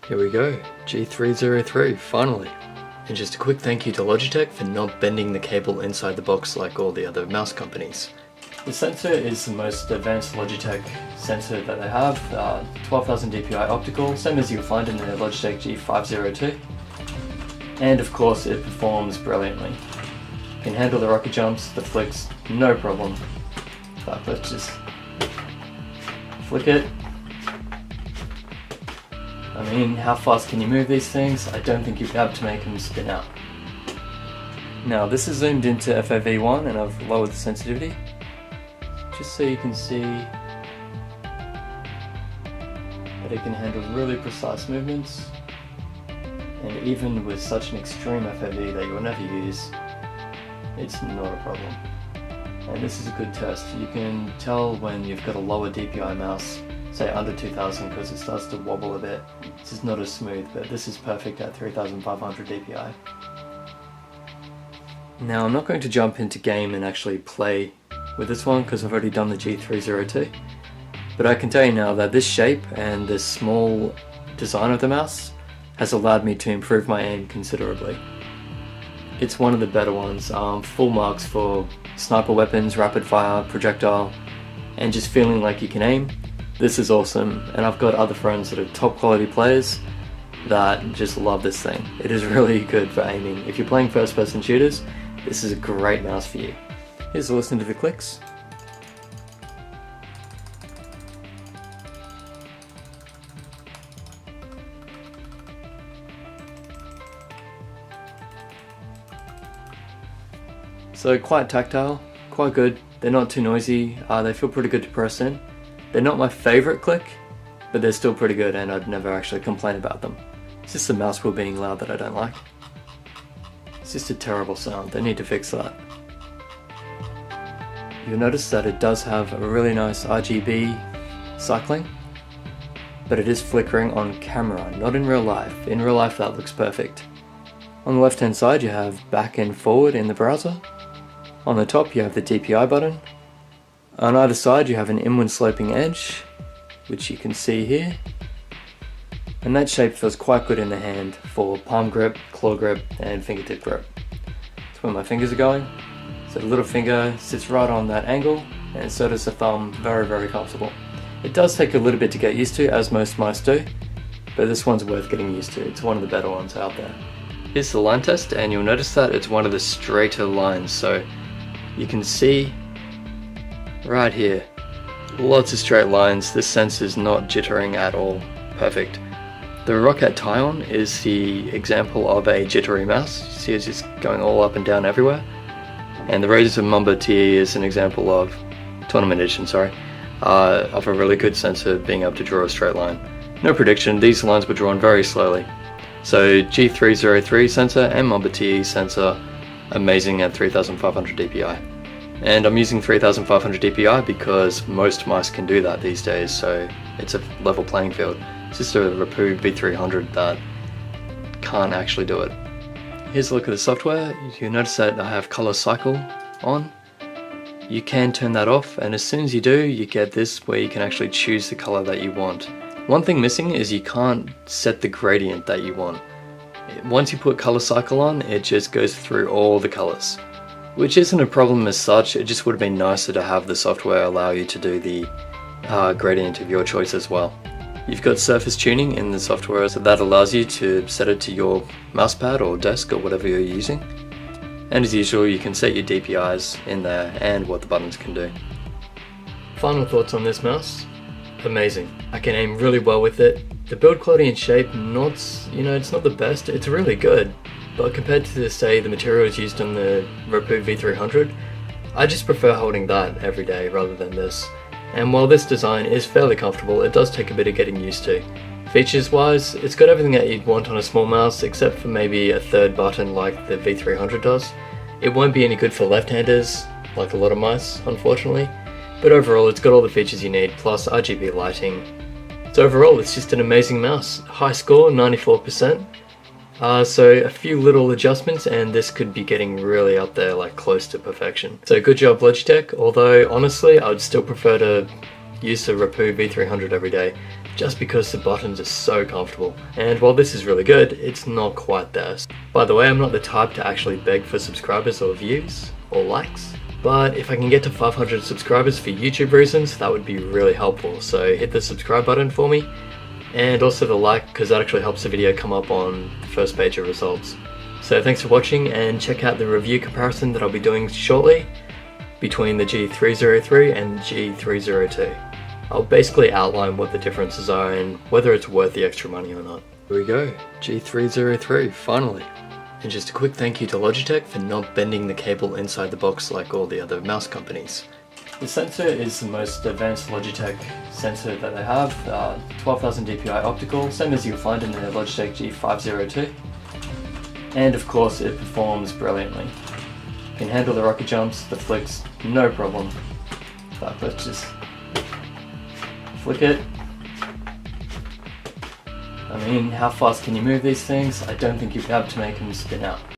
Here we go, G303, finally. And just a quick thank you to Logitech for not bending the cable inside the box like all the other mouse companies. The sensor is the most advanced Logitech sensor that they have, 12,000 dpi optical, same as you'll find in the Logitech G302. And of course it performs brilliantly. You can handle the rocket jumps, the flicks, no problem. In fact, let's just flick it. I mean, how fast can you move these things? I don't think you'd be able to make them spin out. Now this is zoomed into FOV1 and I've lowered the sensitivity, just so you can see that it can handle really precise movements, and even with such an extreme FOV that you'll never use, it's not a problem. And this is a good test. You can tell when you've got a lower DPI mouse, say under 2000, because it starts to wobble a bit. It's just not as smooth, but this is perfect at 3500 DPI. Now I'm not going to jump into game and actually play with this one because I've already done the G302, but I can tell you now that this shape and this small design of the mouse has allowed me to improve my aim considerably. It's one of the better ones, full marks for sniper weapons, rapid fire, projectile, and just feeling like you can aim. This is awesome, and I've got other friends that are top quality players that just love this thing. It is really good for aiming. If you're playing first person shooters, this is a great mouse for you. Here's a listen to the clicks. So quite tactile, quite good. They're not too noisy, they feel pretty good to press in. They're not my favourite click, but they're still pretty good and I'd never actually complain about them. It's just the mouse wheel being loud that I don't like. It's just a terrible sound, they need to fix that. You'll notice that it does have a really nice RGB cycling, but it is flickering on camera, not in real life. In real life that looks perfect. On the left hand side you have back and forward in the browser. On the top you have the DPI button. On either side you have an inward sloping edge, which you can see here. And that shape feels quite good in the hand for palm grip, claw grip and fingertip grip. That's where my fingers are going. So the little finger sits right on that angle, and so does the thumb, very comfortable. It does take a little bit to get used to, as most mice do, but this one's worth getting used to. It's one of the better ones out there. Here's the line test, and you'll notice that it's one of the straighter lines, so you can see right here, lots of straight lines. This sensor's not jittering at all. Perfect. The Rocket Tyon is the example of a jittery mouse. You see it's just going all up and down everywhere. And the Razer MOBA TE is an example of, Tournament Edition, sorry, of a really good sensor being able to draw a straight line. No prediction, these lines were drawn very slowly. So G303 sensor and MOBA TE sensor, amazing at 3500 DPI. And I'm using 3500 DPI because most mice can do that these days, so it's a level playing field. It's just a Rapoo V300 that can't actually do it. Here's a look at the software. You'll notice that I have color cycle on. You can turn that off, and as soon as you do, you get this where you can actually choose the color that you want. One thing missing is you can't set the gradient that you want. Once you put color cycle on, it just goes through all the colors, which isn't a problem as such. It just would have been nicer to have the software allow you to do the gradient of your choice as well. You've got surface tuning in the software, so that allows you to set it to your mousepad or desk or whatever you're using. And as usual, you can set your DPIs in there and what the buttons can do. Final thoughts on this mouse? Amazing. I can aim really well with it. The build quality and shape, it's not the best. It's really good, but compared to, say, the materials used on the Rapoo V300, I just prefer holding that every day rather than this. And while this design is fairly comfortable, it does take a bit of getting used to. Features wise, it's got everything that you'd want on a small mouse except for maybe a third button like the V300 does. It won't be any good for left-handers, like a lot of mice, unfortunately. But overall, it's got all the features you need, plus RGB lighting. So overall, it's just an amazing mouse. High score, 94%. So a few little adjustments and this could be getting really up there, like close to perfection. So good job Logitech, although honestly I would still prefer to use the Rapoo V300 every day. just because the buttons are so comfortable. And while this is really good, it's not quite there. By the way, I'm not the type to actually beg for subscribers or views or likes, but if I can get to 500 subscribers for YouTube reasons, that would be really helpful. So hit the subscribe button for me, and also the like, because that actually helps the video come up on the first page of results. So thanks for watching, and check out the review comparison that I'll be doing shortly between the G303 and G302. I'll basically outline what the differences are and whether it's worth the extra money or not. Here we go, G303, finally. And just a quick thank you to Logitech for not bending the cable inside the box like all the other mouse companies. The sensor is the most advanced Logitech sensor that they have, 12,000 dpi optical, same as you'll find in the Logitech G502. And of course it performs brilliantly. You can handle the rocket jumps, the flicks, no problem. But let's just flick it. I mean, how fast can you move these things? I don't think you'd be able to make them spin out.